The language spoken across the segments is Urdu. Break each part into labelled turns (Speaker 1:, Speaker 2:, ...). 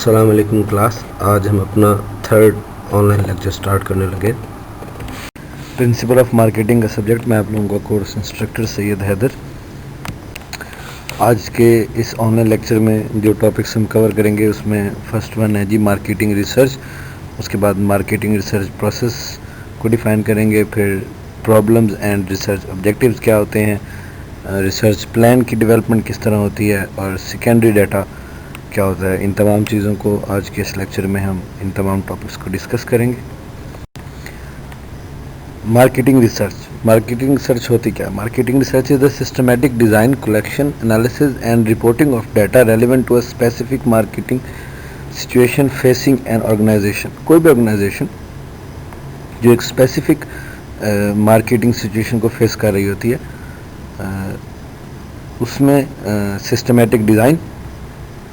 Speaker 1: السلام علیکم کلاس. آج ہم اپنا third on line lecture start کرنے لگے. پرنسپل آف مارکیٹنگ کا سبجیکٹ. میں آپ لوگوں کا کورس انسٹرکٹر سید حیدر. آج کے اس آن لائن لیکچر میں جو ٹاپکس ہم کور کریں گے اس میں فرسٹ ون ہے جی مارکیٹنگ ریسرچ. اس کے بعد مارکیٹنگ ریسرچ پروسیس کو ڈیفائن کریں گے. پھر پرابلمز اینڈ ریسرچ آبجیکٹیوز کیا ہوتے ہیں, ریسرچ پلان کی ڈیولپمنٹ کس طرح ہوتی ہے, اور سیکنڈری ڈیٹا کیا ہوتا ہے. ان تمام چیزوں کو آج کے اس لیکچر میں ہم ان تمام ٹاپکس کو ڈسکس کریں گے. Marketing research. مارکیٹنگ ریسرچ ہوتی کیا ہے؟ Marketing research is the systematic design, collection, analysis and reporting of data relevant to a specific marketing situation facing an organisation. کوئی بھی آرگنائزیشن جو ایک اسپیسیفک مارکیٹنگ سچویشن کو فیس کر رہی ہوتی ہے, اس میں سسٹمیٹک ڈیزائن,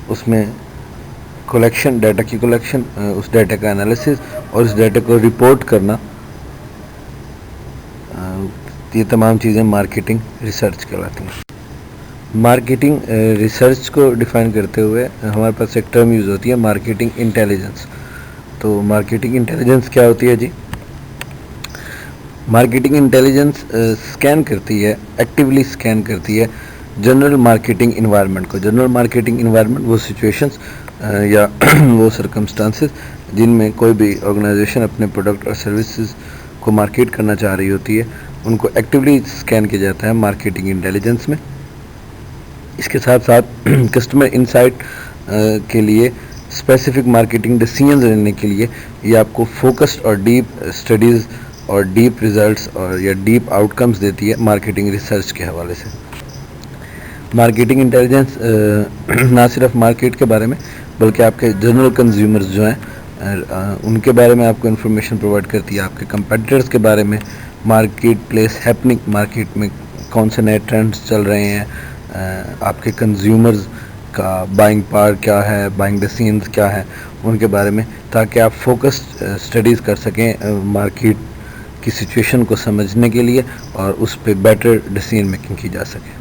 Speaker 1: اس میں کلیکشن, ڈیٹا کی کلیکشن, اس ڈیٹا کا انالیسز اور اس ڈیٹا کو رپورٹ کرنا, یہ تمام چیزیں مارکیٹنگ ریسرچ کہلاتی ہیں. مارکیٹنگ ریسرچ کو ڈیفائن کرتے ہوئے ہمارے پاس ایک ٹرم یوز ہوتی ہے مارکیٹنگ انٹیلیجنس. تو مارکیٹنگ انٹیلیجنس کیا ہوتی ہے جی؟ مارکیٹنگ انٹیلیجنس اسکین کرتی ہے, ایکٹیولی اسکین کرتی ہے جنرل مارکیٹنگ انوائرمنٹ کو. جنرل مارکیٹنگ انوائرمنٹ وہ سچویشنز یا وہ سرکمسٹانسز جن میں کوئی بھی آرگنائزیشن اپنے پروڈکٹ اور سروسز کو مارکیٹ کرنا چاہ رہی ہوتی ہے, ان کو ایکٹیولی اسکین کیا جاتا ہے مارکیٹنگ انٹیلیجنس میں. اس کے ساتھ ساتھ کسٹمر انسائٹ کے لیے, اسپیسیفک مارکیٹنگ ڈیسیژنز لینے کے لیے یہ آپ کو فوکسڈ اور ڈیپ اسٹڈیز اور ڈیپ ریزلٹس اور یا ڈیپ آؤٹ کمز دیتی ہے مارکیٹنگ ریسرچ کے حوالے سے. مارکیٹنگ انٹیلیجنس نہ صرف مارکیٹ کے بارے میں بلکہ آپ کے جنرل کنزیومرز جو ہیں ان کے بارے میں آپ کو انفارمیشن پرووائڈ کرتی ہے, آپ کے کمپیٹیٹرز کے بارے میں, مارکیٹ پلیس ہیپننگ, مارکیٹ میں کون سے نئے ٹرینڈز چل رہے ہیں, آپ کے کنزیومرز کا بائنگ پاور کیا ہے, بائنگ ڈیسیژنز کیا ہے, ان کے بارے میں, تاکہ آپ فوکسڈ اسٹڈیز کر سکیں مارکیٹ کی سچویشن کو سمجھنے کے لیے اور اس پہ بیٹر ڈیسیژن میکنگ کی جا سکے.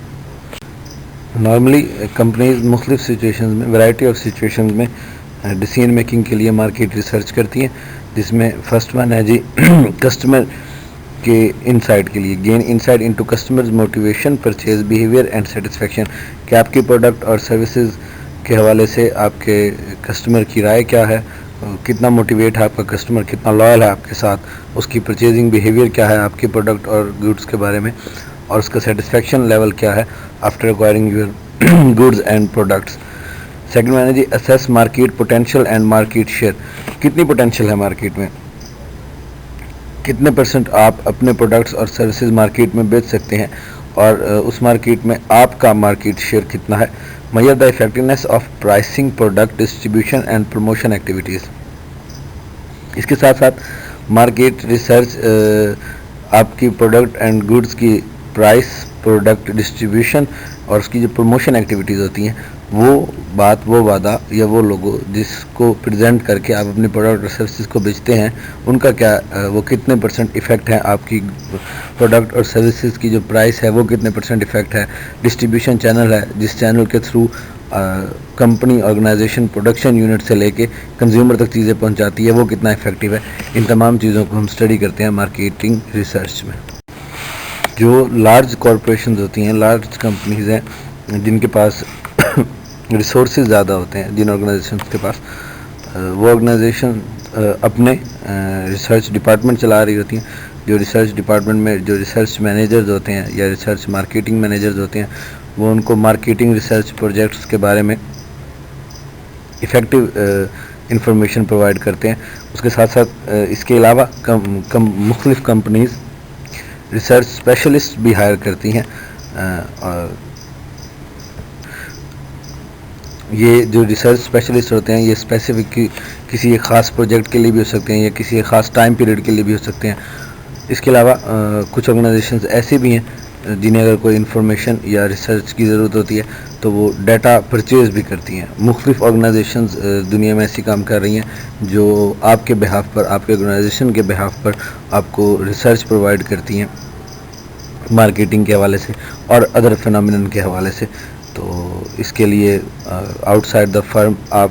Speaker 1: نارملی کمپنیز مختلف سچویشنز میں, ورائٹی آف سچویشنز میں ڈیسیژن میکنگ کے لیے مارکیٹ ریسرچ کرتی ہیں, جس میں فرسٹ ون ہے جی کسٹمر کے انسائٹ کے لیے, gain insight into customers motivation, purchase behaviour and satisfaction. کہ آپ کی پروڈکٹ اور سروسز کے حوالے سے آپ کے کسٹمر کی رائے کیا ہے, کتنا موٹیویٹ ہے آپ کا کسٹمر, کتنا لائل ہے آپ کے ساتھ, اس کی پرچیزنگ بیہیویئر کیا ہے آپ کے پروڈکٹ اور گوڈس کے بارے میں, اور اس کا سیٹسفیکشن لیول کیا ہے after acquiring your goods and products. Second one ہے جی assess market potential and market share. کتنی پوٹینشیل ہے مارکیٹ میں, کتنے پرسنٹ آپ اپنے پروڈکٹس اور سروسز مارکیٹ میں بیچ سکتے ہیں, اور اس مارکیٹ میں آپ کا مارکیٹ شیئر کتنا ہے. Measure the effectiveness of pricing, product distribution and promotion activities. اس کے ساتھ ساتھ مارکیٹ ریسرچ آپ کی پروڈکٹ اینڈ گوڈس کی پرائس, پروڈکٹ ڈسٹریبیوشن اور اس کی جو پروموشن ایکٹیویٹیز ہوتی ہیں, وہ بات, وہ وعدہ یا وہ لوگو جس کو پریزنٹ کر کے آپ اپنے پروڈکٹ اور سروسز کو بیچتے ہیں, ان کا کیا, وہ کتنے پرسنٹ ایفیکٹ ہے آپ کی پروڈکٹ اور سروسز کی جو پرائس ہے وہ کتنے پرسنٹ ایفیکٹ ہے. ڈسٹریبیوشن چینل ہے جس چینل کے through company, organisation production unit سے لے کے کنزیومر تک چیزیں پہنچاتی ہے, وہ کتنا افیکٹو ہے. ان تمام چیزوں کو ہم اسٹڈی کرتے ہیں مارکیٹنگ ریسرچ میں. جو لارج کارپوریشنز ہوتی ہیں, لارج کمپنیز ہیں جن کے پاس ریسورسز زیادہ ہوتے ہیں, جن آرگنائزیشنز کے پاس, وہ آرگنائزیشن اپنے ریسرچ ڈپارٹمنٹ چلا رہی ہوتی ہیں. جو ریسرچ ڈپارٹمنٹ میں جو ریسرچ مینیجرز ہوتے ہیں یا ریسرچ مارکیٹنگ مینیجرز ہوتے ہیں, وہ ان کو مارکیٹنگ ریسرچ پروجیکٹس کے بارے میں ایفیکٹو انفارمیشن پرووائڈ کرتے ہیں. اس کے ساتھ ساتھ اس کے علاوہ مختلف کمپنیز ریسرچ اسپیشلسٹ بھی ہائر کرتی ہیں, اور یہ جو ریسرچ اسپیشلسٹ ہوتے ہیں یہ اسپیسیفک کسی ایک خاص پروجیکٹ کے لیے بھی ہو سکتے ہیں یا کسی ایک خاص ٹائم پیریڈ کے لیے بھی ہو سکتے ہیں. اس کے علاوہ کچھ آرگنائزیشنز ایسے بھی ہیں جنہیں اگر کوئی انفارمیشن یا ریسرچ کی ضرورت ہوتی ہے تو وہ ڈیٹا پرچیز بھی کرتی ہیں. مختلف آرگنائزیشنز دنیا میں ایسی کام کر رہی ہیں جو آپ کے بہاف پر, آپ کے آرگنائزیشن کے بہاف پر آپ کو ریسرچ پرووائڈ کرتی ہیں مارکیٹنگ کے حوالے سے اور ادر فینامینن کے حوالے سے. تو اس کے لیے آؤٹ سائڈ دا فرم آپ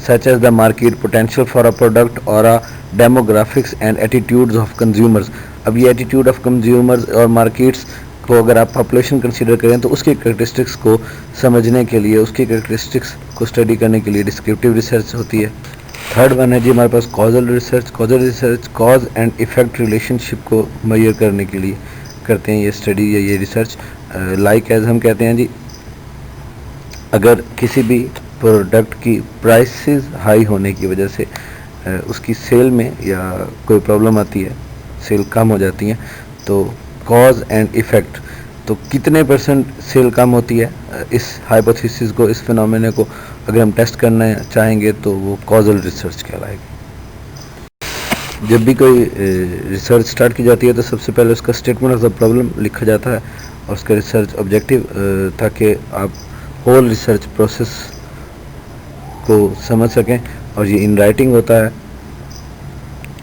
Speaker 1: such as the market potential for a product or a demographics and attitudes of consumers. اب یہ ایٹیٹیوڈ آف کنزیومرز اور مارکیٹس کو اگر آپ پاپولیشن کنسیڈر کریں تو اس کی کریکٹرسٹکس کو سمجھنے کے لیے، اس کی کریکٹرسٹکس کو اسٹڈی کرنے کے لیے ڈسکرپٹیو ریسرچ ہوتی ہے. تھرڈ ون ہے جی ہمارے پاس causal research. Causal research cause and effect relationship کو میئر کرنے کے لیے کرتے ہیں یہ اسٹڈی یا یہ ریسرچ. لائک ایز ہم کہتے ہیں جی اگر کسی بھی پروڈکٹ کی پرائسز ہائی ہونے کی وجہ سے اس کی سیل میں یا کوئی پرابلم آتی ہے، سیل کم ہو جاتی ہیں، تو کاز اینڈ ایفیکٹ، تو کتنے پرسنٹ سیل کم ہوتی ہے، اس ہائپوتھیسس کو، اس فینومینا کو اگر ہم ٹیسٹ کرنا چاہیں گے تو وہ کازل ریسرچ کہلائے گی. جب بھی کوئی ریسرچ سٹارٹ کی جاتی ہے تو سب سے پہلے اس کا اسٹیٹمنٹ آف دا پرابلم لکھا جاتا ہے اور اس کا ریسرچ آبجیکٹیو، تاکہ آپ ہول ریسرچ پروسیس کو سمجھ سکیں. اور یہ ان رائٹنگ ہوتا ہے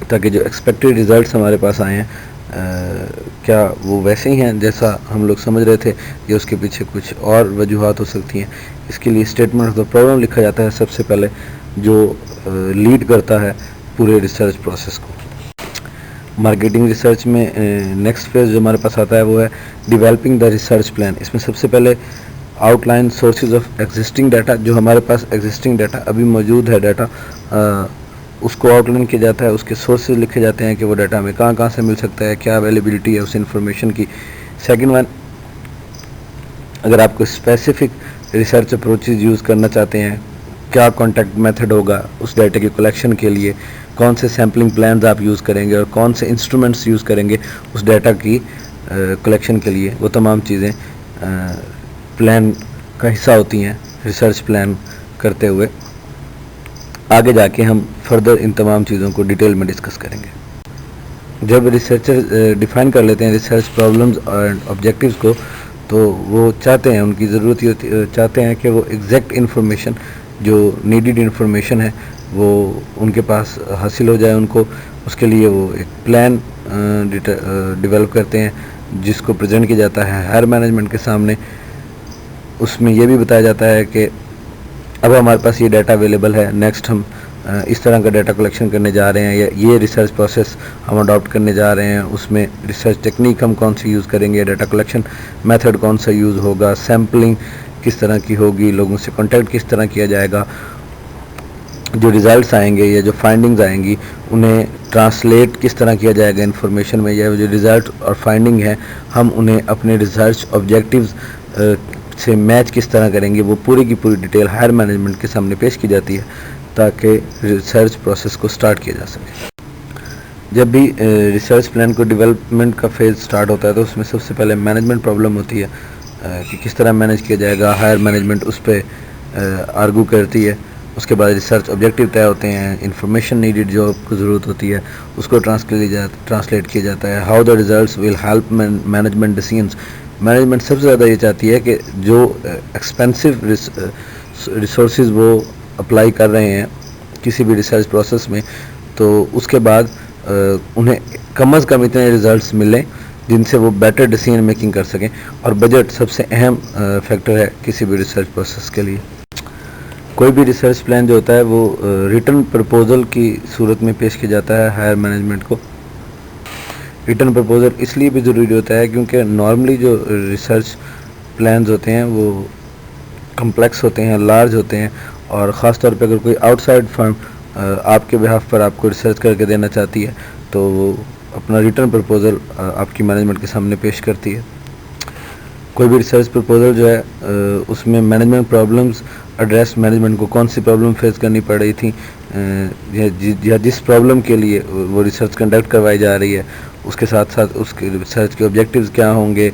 Speaker 1: تاکہ جو ایکسپیکٹڈ ریزلٹس ہمارے پاس آئے ہیں کیا وہ ویسے ہی ہیں جیسا ہم لوگ سمجھ رہے تھے یا اس کے پیچھے کچھ اور وجوہات ہو سکتی ہیں. اس کے لیے اسٹیٹمنٹ آف دا پرابلم لکھا جاتا ہے سب سے پہلے، جو لیڈ کرتا ہے پورے ریسرچ پروسیس کو. مارکیٹنگ ریسرچ میں نیکسٹ فیز جو ہمارے پاس آتا ہے وہ ہے ڈیولپنگ دا ریسرچ پلان. اس میں سب سے پہلے out line sources of existing data, جو ہمارے پاس ایگزسٹنگ ڈیٹا ابھی موجود ہے ڈیٹا، اس کو آؤٹ لائن کیا جاتا ہے. اس کے سورسز لکھے جاتے ہیں کہ وہ ڈیٹا ہمیں کہاں کہاں سے مل سکتا ہے، کیا اویلیبلٹی ہے اس انفارمیشن کی. سیکنڈ ون، اگر آپ کو اسپیسیفک ریسرچ اپروچز یوز کرنا چاہتے ہیں، کیا کانٹیکٹ میتھڈ ہوگا اس ڈیٹا کی کلیکشن کے لیے، کون سے سیمپلنگ پلانز آپ یوز کریں گے اور کون سے انسٹرومنٹس یوز کریں گے اس ڈیٹا کی کلیکشن کے لیے، وہ تمام چیزیں پلان کا حصہ ہوتی ہیں ریسرچ پلان کرتے ہوئے. آگے جا کے ہم فردر ان تمام چیزوں کو ڈیٹیل میں ڈسکس کریں گے. جب ریسرچر ڈیفائن کر لیتے ہیں ریسرچ پرابلمز اور آبجیکٹیوز کو، تو وہ چاہتے ہیں، ان کی ضرورت یہ ہوتی چاہتے ہیں کہ وہ ایگزیکٹ انفارمیشن، جو نیڈیڈ انفارمیشن ہے، وہ ان کے پاس حاصل ہو جائے ان کو. اس کے لیے وہ ایک پلان ڈیولپ کرتے ہیں جس کو پریزنٹ کیا جاتا ہے ہائر مینجمنٹ کے سامنے. اس میں یہ بھی بتایا جاتا ہے کہ اب ہمارے پاس یہ ڈیٹا اویلیبل ہے، نیکسٹ ہم اس طرح کا ڈیٹا کلیکشن کرنے جا رہے ہیں، یا یہ ریسرچ پروسیس ہم اڈاپٹ کرنے جا رہے ہیں. اس میں ریسرچ ٹیکنیک ہم کون سی یوز کریں گے، ڈیٹا کلیکشن میتھڈ کون سا یوز ہوگا، سیمپلنگ کس طرح کی ہوگی، لوگوں سے کانٹیکٹ کس طرح کیا جائے گا، جو ریزلٹس آئیں گے یا جو فائنڈنگز آئیں گی انہیں ٹرانسلیٹ کس طرح کیا جائے گا انفارمیشن میں، یا جو ریزلٹ اور فائنڈنگ ہے ہم انہیں اپنے ریسرچ آبجیکٹیوز سے میچ کس طرح کریں گے. وہ پوری کی پوری ڈیٹیل ہائر مینجمنٹ کے سامنے پیش کی جاتی ہے تاکہ ریسرچ پروسیس کو سٹارٹ کیا جا سکے. جب بھی ریسرچ پلان کو ڈیولپمنٹ کا فیز سٹارٹ ہوتا ہے تو اس میں سب سے پہلے مینجمنٹ پرابلم ہوتی ہے کہ کس طرح مینیج کیا جائے گا. ہائر مینجمنٹ اس پہ آرگو کرتی ہے. اس کے بعد ریسرچ آبجیکٹیو طے ہوتے ہیں، انفارمیشن نیڈیڈ جو آپ کو ضرورت ہوتی ہے اس کو ٹرانسلیٹ کیا جاتا ہے. How the results will help management decisions. Management سب سے زیادہ یہ چاہتی ہے کہ جو ایکسپینسو ریسورسز وہ اپلائی کر رہے ہیں کسی بھی ریسرچ پروسیس میں، تو اس کے بعد انہیں کم از کم اتنے ریزلٹس ملیں جن سے وہ بیٹر ڈیسیژن میکنگ کر سکیں. اور بجٹ سب سے اہم فیکٹر ہے کسی بھی ریسرچ پروسیس کے لیے. کوئی بھی ریسرچ پلان جو ہوتا ہے وہ ریٹن پرپوزل کی صورت میں پیش کیا جاتا ہے ہائر مینجمنٹ کو. ریٹن پرپوزل اس لیے بھی ضروری ہوتا ہے کیونکہ نارملی جو ریسرچ پلانز ہوتے ہیں وہ کمپلیکس ہوتے ہیں، لارج ہوتے ہیں، اور خاص طور پہ اگر کوئی آؤٹ سائڈ فرم آپ کے بہاف پر آپ کو ریسرچ کر کے دینا چاہتی ہے تو وہ اپنا ریٹن پرپوزل آپ کی مینجمنٹ کے سامنے پیش کرتی ہے. کوئی بھی ریسرچ پرپوزل جو ہے اس میں مینجمنٹ پرابلمز ایڈریس، مینجمنٹ کو کون سی پرابلم فیس کرنی پڑ رہی تھی یا جس پرابلم کے لیے وہ ریسرچ کنڈکٹ کروائی جا رہی ہے، اس کے ساتھ ساتھ اس کے ریسرچ کے آبجیکٹیوز کیا ہوں گے،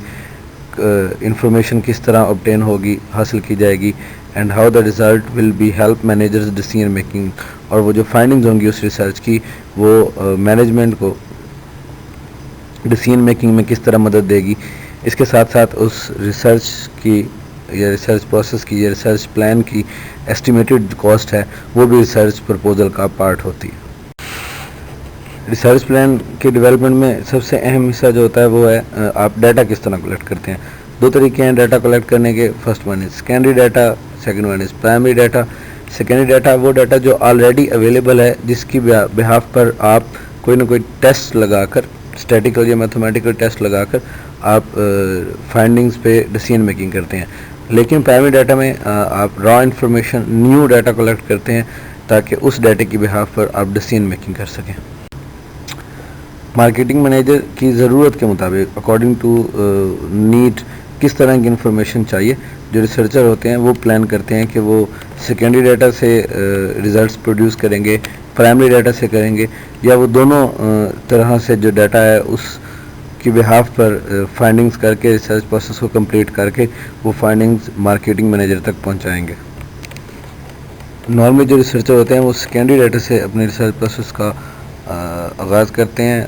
Speaker 1: انفارمیشن کس طرح obtain ہوگی، حاصل کی جائے گی، and how the result will be help managers decision making. اور وہ جو فائنڈنگز ہوں گی اس ریسرچ کی وہ مینجمنٹ کو ڈیسیژن میکنگ میں کس طرح مدد دے گی. اس کے ساتھ ساتھ اس ریسرچ کی یا ریسرچ پروسیس کی یا ریسرچ پلان کی ایسٹیمیٹڈ کاسٹ ہے وہ بھی ریسرچ پرپوزل کا پارٹ ہوتی ہے. ریسرچ پلان کے ڈیولپمنٹ میں سب سے اہم حصہ جو ہوتا ہے وہ ہے آپ ڈیٹا کس طرح کلیکٹ کرتے ہیں. دو طریقے ہیں ڈیٹا کلیکٹ کرنے کے. First one is secondary data, second one is primary data. Secondary data وہ ڈیٹا جو آلریڈی اویلیبل ہے، جس کی بہاف پر آپ کوئی نہ کوئی ٹیسٹ لگا کر، اسٹیٹیکل یا میتھمیٹیکل ٹیسٹ لگا کر آپ فائنڈنگز پہ ڈیسیژن میکنگ کرتے ہیں. لیکن پرائمری ڈیٹا میں آپ را انفارمیشن، نیو ڈیٹا کلیکٹ کرتے ہیں تاکہ اس ڈیٹا کی بہاف پر آپ ڈیسیژن میکنگ کر سکیں. مارکیٹنگ مینیجر کی ضرورت کے مطابق اکارڈنگ ٹو نیڈ کس طرح کی انفارمیشن چاہیے، جو ریسرچر ہوتے ہیں وہ پلان کرتے ہیں کہ وہ سیکنڈری ڈیٹا سے ریزلٹس پروڈیوس کریں گے، پرائمری ڈیٹا سے کریں گے، یا وہ دونوں طرح سے جو ڈیٹا ہے اس کی بہاف پر فائنڈنگز کر کے ریسرچ پروسیس کو کمپلیٹ کر کے وہ فائنڈنگز مارکیٹنگ مینیجر تک پہنچائیں گے. نارملی جو ریسرچر ہوتے ہیں وہ سیکنڈری ڈیٹا سے اپنے ریسرچ پروسیس کا آغاز کرتے ہیں.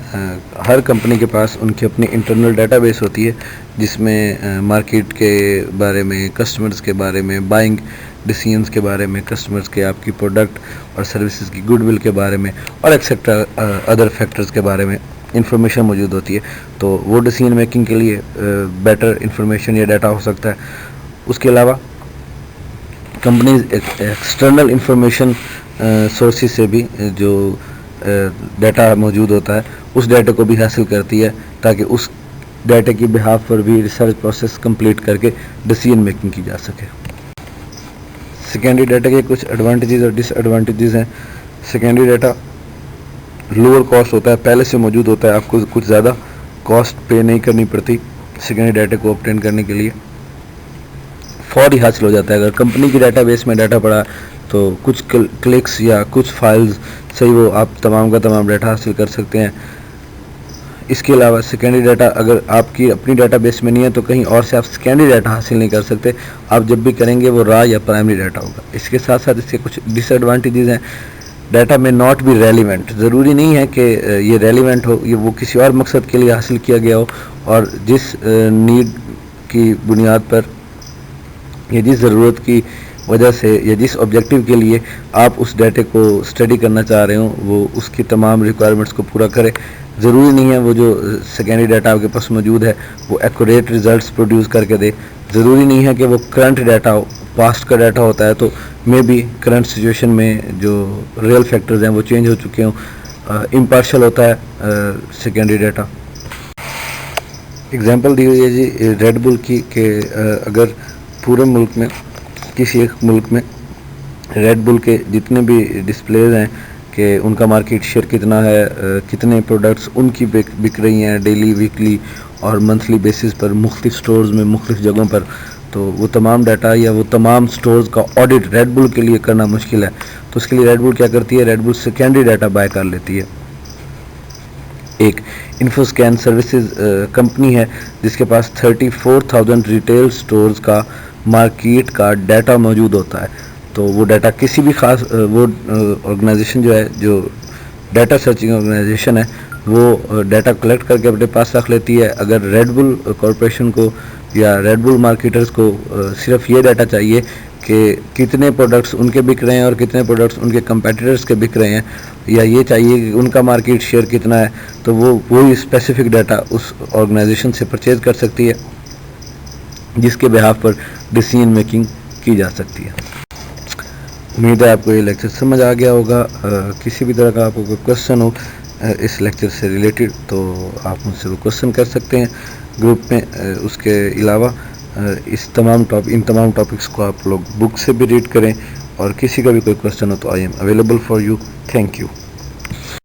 Speaker 1: ہر کمپنی کے پاس ان کی اپنی انٹرنل ڈیٹا بیس ہوتی ہے جس میں مارکیٹ کے بارے میں، کسٹمرز کے بارے میں، بائنگ ڈیسیژنز کے بارے میں، کسٹمرز کے آپ کی پروڈکٹ اور سروسز کی گڈ ول کے بارے میں اور ایکسیٹرا ادر فیکٹرز کے بارے میں انفارمیشن موجود ہوتی ہے. تو وہ ڈیسیژن میکنگ کے لیے بیٹر انفارمیشن یا ڈیٹا ہو سکتا ہے. اس کے علاوہ کمپنیز ایکسٹرنل انفارمیشن سورسز سے بھی جو ڈیٹا موجود ہوتا ہے اس ڈیٹا کو بھی حاصل کرتی ہے تاکہ اس ڈیٹا کی بہاف پر بھی ریسرچ پروسیس کمپلیٹ کر کے ڈیسیژن میکنگ کی جا سکے. سیکنڈری ڈیٹا کے کچھ ایڈوانٹیجز اور ڈس ایڈوانٹیجز ہیں. سیکنڈری ڈیٹا لوور کاسٹ ہوتا ہے، پہلے سے موجود ہوتا ہے، آپ کو کچھ زیادہ کاسٹ پے نہیں کرنی پڑتی سیکنڈری ڈیٹا کو obtain کرنے کے لیے. فوری حاصل ہو جاتا ہے. اگر کمپنی کی ڈیٹا بیس میں ڈیٹا پڑا تو کچھ کلکس یا کچھ فائلز سے ہی وہ آپ تمام کا تمام ڈیٹا حاصل کر سکتے ہیں. اس کے علاوہ سیکنڈری ڈیٹا اگر آپ کی اپنی ڈیٹا بیس میں نہیں ہے تو کہیں اور سے آپ سیکنڈری ڈیٹا حاصل نہیں کر سکتے. آپ جب بھی کریں گے وہ را یا پرائمری ڈیٹا ہوگا. اس کے ساتھ ساتھ اس کے کچھ ڈس ایڈوانٹیجز ہیں. ڈیٹا میں ناٹ بی ریلیونٹ، ضروری نہیں ہے کہ یہ ریلیونٹ ہو، یہ وہ کسی اور مقصد کے لیے حاصل کیا گیا ہو اور جس نیڈ کی بنیاد پر یا جس ضرورت کی وجہ سے یا جس آبجیکٹیو کے لیے آپ اس ڈیٹا کو اسٹڈی کرنا چاہ رہے ہوں وہ اس کی تمام ریکوائرمنٹس کو پورا کرے. ضروری نہیں ہے وہ جو سیکنڈری ڈیٹا آپ کے پاس موجود ہے وہ ایکوریٹ ریزلٹس پروڈیوس کر کے دے. ضروری نہیں ہے کہ وہ کرنٹ ڈیٹا ہو. پاسٹ کا ڈیٹا ہوتا ہے تو میں بھی کرنٹ سچویشن میں جو ریئل فیکٹرز ہیں وہ چینج ہو چکے ہوں. امپارشل ہوتا ہے سیکنڈری ڈیٹا. اگزامپل دی ہوئی ہے جی ریڈ بل کی کہ اگر پورے ملک میں کسی ایک ملک میں ریڈ بل کے جتنے بھی ڈسپلیز ہیں کہ ان کا مارکیٹ شیئر کتنا ہے، کتنے پروڈکٹس ان کی بک رہی ہیں ڈیلی، ویکلی اور منتھلی بیسس پر مختلف سٹورز میں، مختلف جگہوں پر، تو وہ تمام ڈیٹا یا وہ تمام سٹورز کا آڈٹ ریڈ بل کے لیے کرنا مشکل ہے. تو اس کے لیے ریڈ بل کیا کرتی ہے؟ ریڈ بل سیکنڈری ڈیٹا بائی کر لیتی ہے. ایک انفو اسکین سروسز کمپنی ہے جس کے پاس 34,000 ریٹیل سٹورز کا مارکیٹ کا ڈیٹا موجود ہوتا ہے. تو وہ ڈیٹا کسی بھی خاص وہ آرگنائزیشن جو ہے، جو ڈیٹا سرچنگ آرگنائزیشن ہے، وہ ڈیٹا کلیکٹ کر کے اپنے پاس رکھ لیتی ہے. اگر ریڈ بل کارپوریشن کو یا ریڈ بل مارکیٹرز کو صرف یہ ڈیٹا چاہیے کہ کتنے پروڈکٹس ان کے بک رہے ہیں اور کتنے پروڈکٹس ان کے کمپیٹیٹرز کے بک رہے ہیں، یا یہ چاہیے کہ ان کا مارکیٹ شیئر کتنا ہے، تو وہ وہی اسپیسیفک ڈیٹا اس آرگنائزیشن سے پرچیز کر سکتی ہے جس کے بہاف پر ڈیسیژن میکنگ کی جا سکتی ہے. امید ہے آپ کو یہ لیکچر سمجھ آ گیا ہوگا. کسی بھی طرح کا آپ کو کوئی کوشچن ہو اس لیکچر سے ریلیٹڈ تو آپ مجھ سے وہ کوشچن کر سکتے ہیں گروپ میں. اس کے علاوہ ان تمام ٹاپکس کو آپ لوگ بک سے بھی ریڈ کریں اور کسی کا بھی کوئی کوشچن ہو تو I am available for you. Thank you.